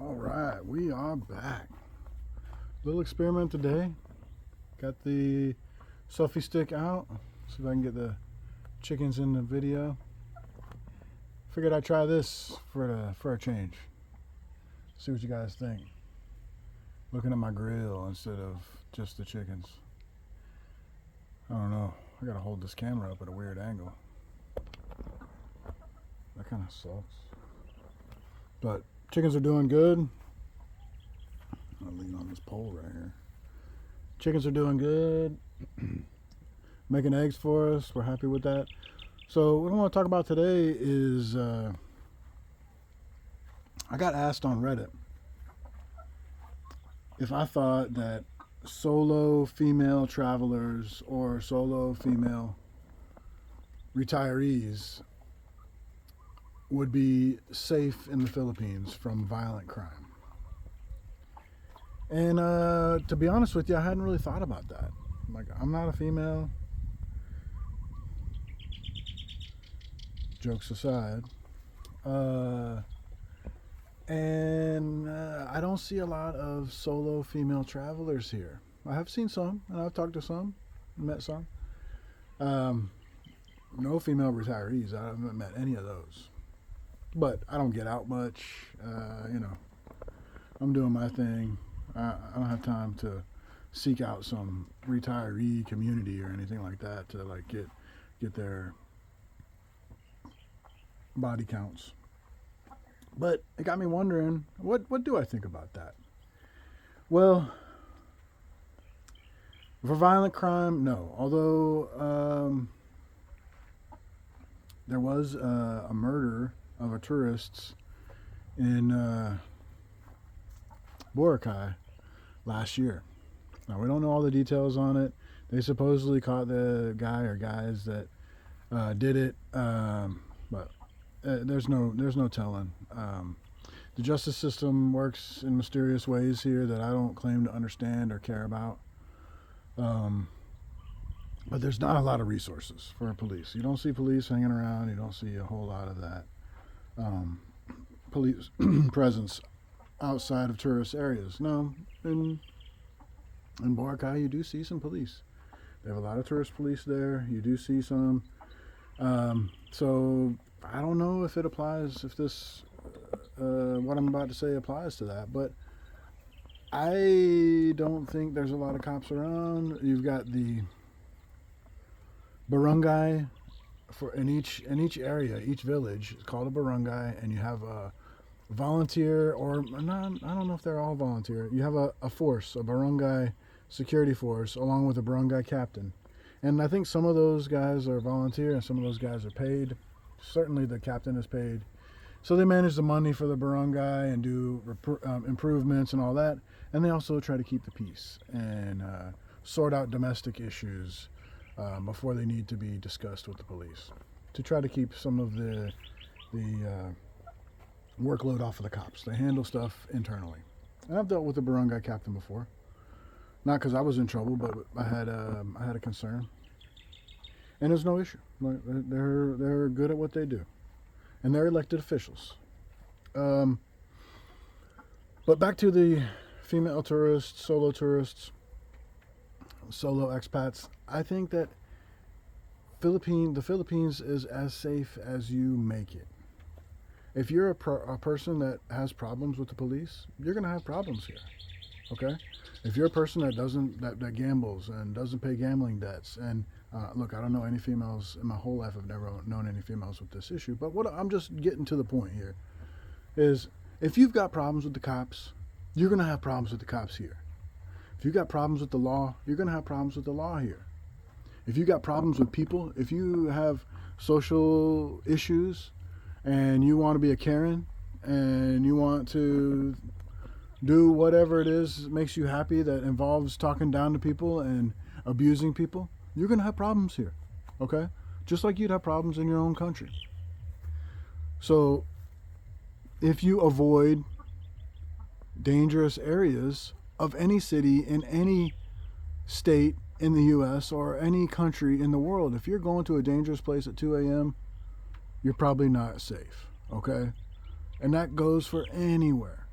All right, we are back. Little experiment today. Got the selfie stick out. See if I can get the chickens in the video. Figured I'd try this for a change. See what you guys think. Looking at my grill instead of just the chickens. I don't know. I gotta hold this camera up at a weird angle. That kind of sucks. But chickens are doing good. I'll lean on this pole right here. Chickens are doing good. Making eggs for us. We're happy with that. So what I want to talk about today is I got asked on Reddit if I thought that solo female travelers or solo female retirees would be safe in the Philippines from violent crime. And to be honest with you, I hadn't really thought about that. Like, I'm not a female. Jokes aside. And I don't see a lot of solo female travelers here. I have seen some, and I've talked to some, met some. No female retirees. I haven't met any of those. But I don't get out much. I'm doing my thing. I don't have time to seek out some retiree community or anything like that to like get their body counts. But it got me wondering, what do I think about that? Well, for violent crime, no. Although there was a murder of a tourist in Boracay last year. Now, we don't know all the details on it. They supposedly caught the guy or guys that did it, but there's no telling. The justice system works in mysterious ways here that I don't claim to understand or care about. But there's not a lot of resources for police. You don't see police hanging around. You don't see a whole lot of that police presence outside of tourist areas. No, in Boracay, you do see some police. They have a lot of tourist police there. You do see some. So I don't know if it applies, if this, what I'm about to say applies to that, but I don't think there's a lot of cops around. You've got the barangay in each area, each village is called a barangay, and you have a volunteer, or not, I don't know if they're all volunteer. You have a force, a barangay security force, along with a barangay captain. And I think some of those guys are volunteer and some of those guys are paid. Certainly the captain is paid. So they manage the money for the barangay and do improvements and all that. And they also try to keep the peace and sort out domestic issues before they need to be discussed with the police, to try to keep some of the workload off of the cops. They handle stuff internally. And I've dealt with the barangay captain before. Not because I was in trouble, but I had a concern. And there's no issue. They're good at what they do. And they're elected officials. But back to the female tourists, solo expats. I think that the Philippines is as safe as you make it. If you're a person that has problems with the police, you're going to have problems here. Okay? If you're a person that gambles and doesn't pay gambling debts, and look, I don't know any females in my whole life. I've never known any females with this issue. But what I'm just getting to the point here is, if you've got problems with the cops, you're going to have problems with the cops here. If you've got problems with the law, you're going to have problems with the law here. If you got problems with people, if you have social issues and you want to be a Karen and you want to do whatever it is that makes you happy that involves talking down to people and abusing people, you're going to have problems here, okay? Just like you'd have problems in your own country. So if you avoid dangerous areas of any city in any state in the U.S. or any country in the world, if you're going to a dangerous place at 2 a.m., you're probably not safe, okay? And that goes for anywhere.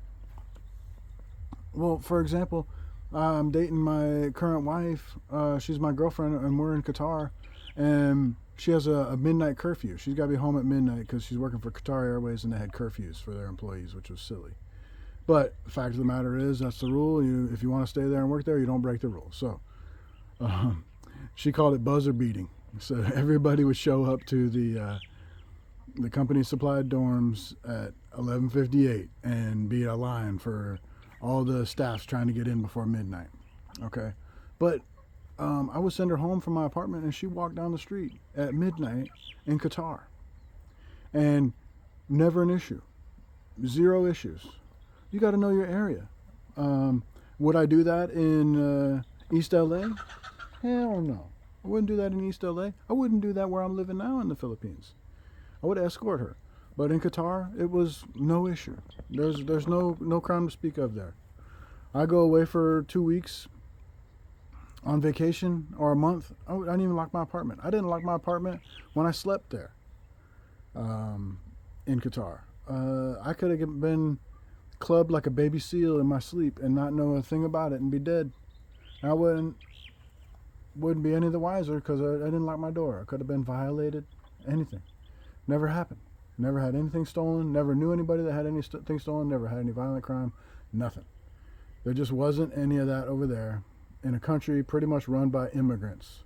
Well, for example, I'm dating my current wife. She's my girlfriend, and we're in Qatar, and she has a midnight curfew. She's got to be home at midnight because she's working for Qatar Airways, and they had curfews for their employees, which was silly. But the fact of the matter is, that's the rule. If you want to stay there and work there, you don't break the rules. So, um, she called it buzzer beating. So everybody would show up to the company supplied dorms at 11:58 and be a line for all the staffs trying to get in before midnight. Okay, but I would send her home from my apartment, and she walked down the street at midnight in Qatar, and never an issue, zero issues. You got to know your area. Would I do that in East LA? Hell no. I wouldn't do that in East LA. I wouldn't do that where I'm living now in the Philippines. I would escort her. But in Qatar, it was no issue. There's no crime to speak of there. I go away for 2 weeks on vacation or a month. I didn't even lock my apartment. I didn't lock my apartment when I slept there in Qatar. I could have been clubbed like a baby seal in my sleep and not know a thing about it and be dead. I wouldn't be any the wiser because I didn't lock my door. I could have been violated. Anything. Never happened. Never had anything stolen. Never knew anybody that had anything stolen. Never had any violent crime. Nothing. There just wasn't any of that over there in a country pretty much run by immigrants,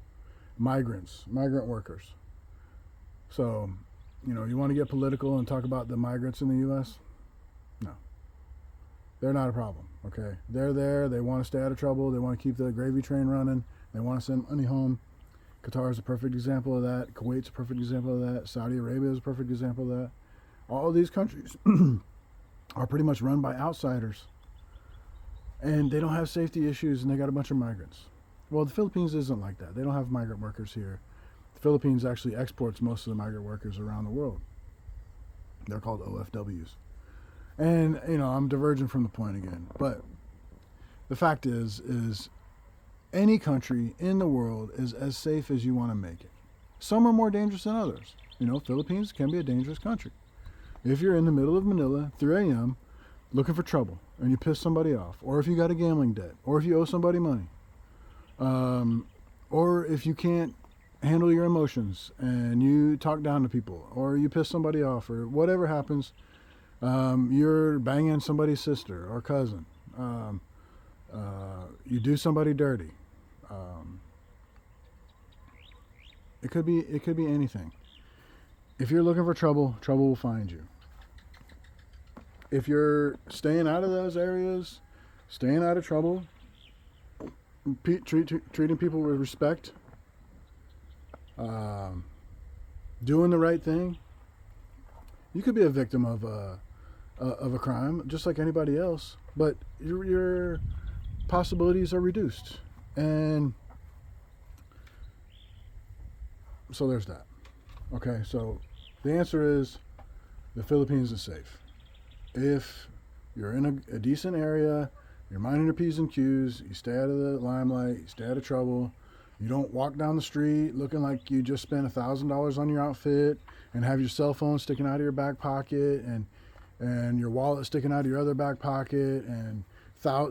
migrant workers. So, you want to get political and talk about the migrants in the U.S.? No. They're not a problem, okay? They're there. They want to stay out of trouble. They want to keep the gravy train running. They want to send money home. Qatar is a perfect example of that. Kuwait's a perfect example of that. Saudi Arabia is a perfect example of that. All of these countries are pretty much run by outsiders. And they don't have safety issues, and they got a bunch of migrants. Well, the Philippines isn't like that. They don't have migrant workers here. The Philippines actually exports most of the migrant workers around the world. They're called OFWs. And, I'm diverging from the point again. But the fact is any country in the world is as safe as you want to make it. Some are more dangerous than others. Philippines can be a dangerous country. If you're in the middle of Manila, 3 a.m., looking for trouble, and you piss somebody off, or if you got a gambling debt, or if you owe somebody money, or if you can't handle your emotions and you talk down to people, or you piss somebody off, or whatever happens, you're banging somebody's sister or cousin, you do somebody dirty. It could be anything. If you're looking for trouble, trouble will find you. If you're staying out of those areas, staying out of trouble, treating people with respect, doing the right thing, you could be a victim of a crime just like anybody else, but your possibilities are reduced. And so there's that. Okay, so the answer is the Philippines is safe. If you're in a decent area, you're minding your P's and Q's, you stay out of the limelight, you stay out of trouble, you don't walk down the street looking like you just spent $1,000 on your outfit and have your cell phone sticking out of your back pocket and your wallet sticking out of your other back pocket, and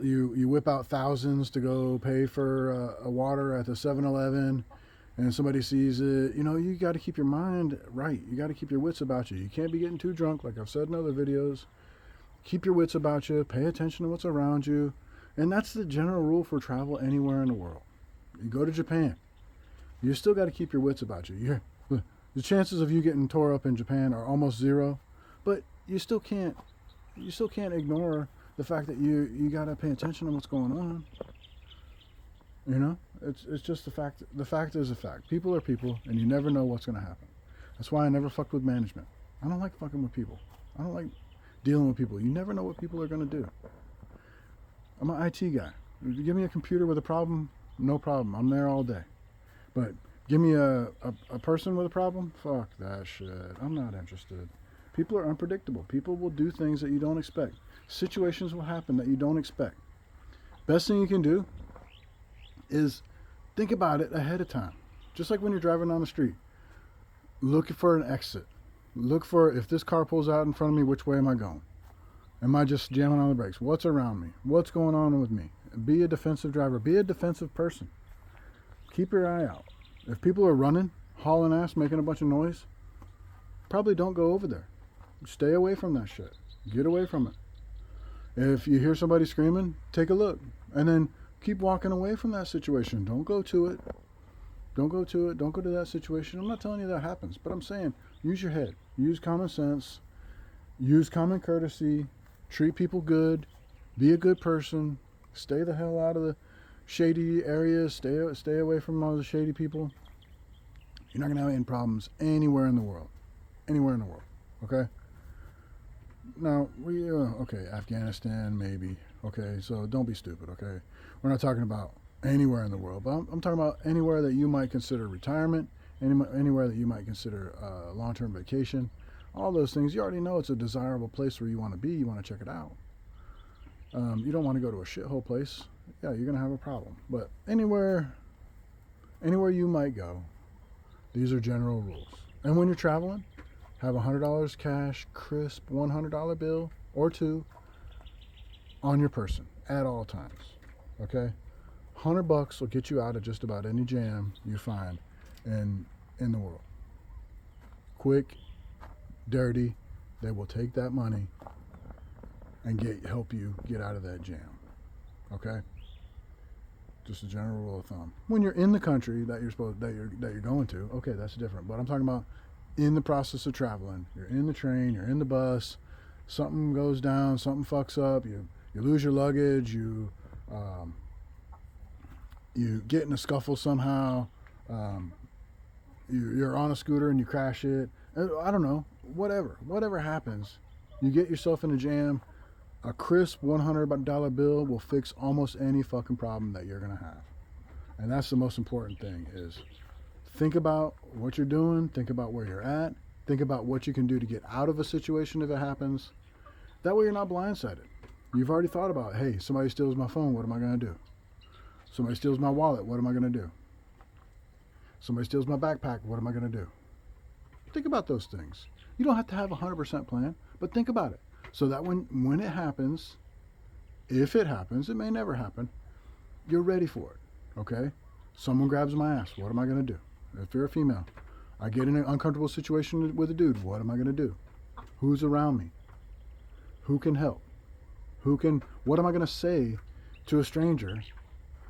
you whip out thousands to go pay for a water at the 7-Eleven, and somebody sees it. You got to keep your mind right. You got to keep your wits about you. You can't be getting too drunk, like I've said in other videos. Keep your wits about you. Pay attention to what's around you. And that's the general rule for travel anywhere in the world. You go to Japan, you still got to keep your wits about you. The chances of you getting tore up in Japan are almost zero, but you still can't ignore the fact that you got to pay attention to what's going on. It's just the fact. The fact is a fact. People are people, and you never know what's going to happen. That's why I never fucked with management. I don't like fucking with people. I don't like dealing with people. You never know what people are going to do. I'm an IT guy. If you give me a computer with a problem, no problem. I'm there all day. But give me a person with a problem, fuck that shit. I'm not interested. People are unpredictable. People will do things that you don't expect. Situations will happen that you don't expect. Best thing you can do is think about it ahead of time. Just like when you're driving down the street. Look for an exit. Look for, if this car pulls out in front of me, which way am I going? Am I just jamming on the brakes? What's around me? What's going on with me? Be a defensive driver. Be a defensive person. Keep your eye out. If people are running, hauling ass, making a bunch of noise, probably don't go over there. Stay away from that shit. Get away from it. If you hear somebody screaming, take a look. And then keep walking away from that situation. Don't go to it. Don't go to it. Don't go to that situation. I'm not telling you that happens, but I'm saying use your head. Use common sense. Use common courtesy. Treat people good. Be a good person. Stay the hell out of the shady areas. Stay away from all the shady people. You're not going to have any problems anywhere in the world. Anywhere in the world. Okay? Now, okay, Afghanistan, maybe. Okay, so don't be stupid, okay? We're not talking about anywhere in the world, but I'm talking about anywhere that you might consider retirement, anywhere that you might consider long-term vacation. All those things, you already know it's a desirable place where you want to be. You want to check it out. You don't want to go to a shithole place. Yeah, you're going to have a problem. But anywhere you might go, these are general rules. And when you're traveling, have $100 cash, crisp $100 bill or two on your person at all times. Okay? $100 will get you out of just about any jam you find in the world. Quick, dirty, they will take that money and help you get out of that jam. Okay? Just a general rule of thumb. When you're in the country that you're going to, okay, that's different. But I'm talking about in the process of traveling. You're in the train, you're in the bus, something goes down, something fucks up, you lose your luggage, you get in a scuffle somehow, you're on a scooter and you crash it. I don't know, whatever happens, you get yourself in a jam. A crisp $100 bill will fix almost any fucking problem that you're gonna have. And that's the most important thing is think about what you're doing, think about where you're at, think about what you can do to get out of a situation if it happens. That way you're not blindsided. You've already thought about, hey, somebody steals my phone, what am I gonna do? Somebody steals my wallet, what am I gonna do? Somebody steals my backpack, what am I gonna do? Think about those things. You don't have to have a 100% plan, but think about it. So that when it happens, if it happens, it may never happen, you're ready for it, okay? Someone grabs my ass, what am I going to do? If you're a female, I get in an uncomfortable situation with a dude, what am I going to do? Who's around me? Who can help? What am I going to say to a stranger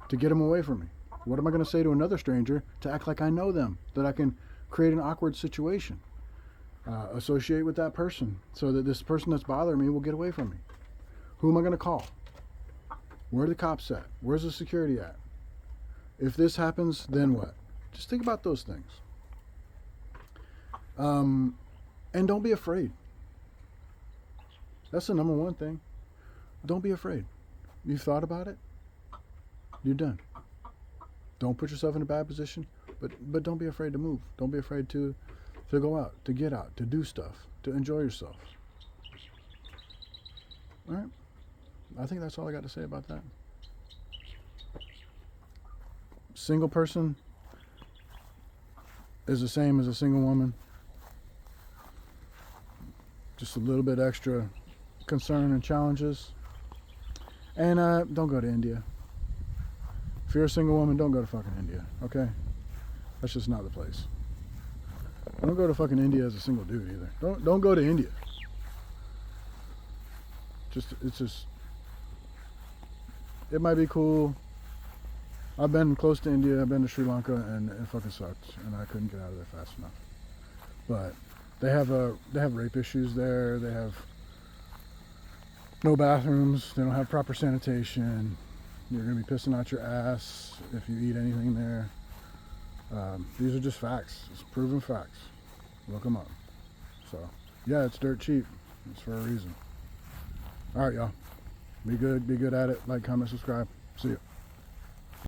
to get them away from me? What am I going to say to another stranger to act like I know them, that I can create an awkward situation? Associate with that person so that this person that's bothering me will get away from me. Who am I going to call? Where are the cops at? Where's the security at? If this happens, then what? Just think about those things. And don't be afraid. That's the number one thing. Don't be afraid. You've thought about it. You're done. Don't put yourself in a bad position, but don't be afraid to move. Don't be afraid to go out, to get out, to do stuff, to enjoy yourself. All right? I think that's all I got to say about that. Single person is the same as a single woman. Just a little bit extra concern and challenges. And don't go to India. If you're a single woman, don't go to fucking India, okay? That's just not the place. Don't go to fucking India as a single dude either. Don't go to India. It might be cool. I've been close to India. I've been to Sri Lanka, and it fucking sucked, and I couldn't get out of there fast enough. But they have rape issues there. They have no bathrooms. They don't have proper sanitation. You're gonna be pissing out your ass if you eat anything there. These are just facts. It's proven facts. Look them up. So, yeah, it's dirt cheap. It's for a reason. All right, y'all. Be good at it. Like, comment, subscribe. See you.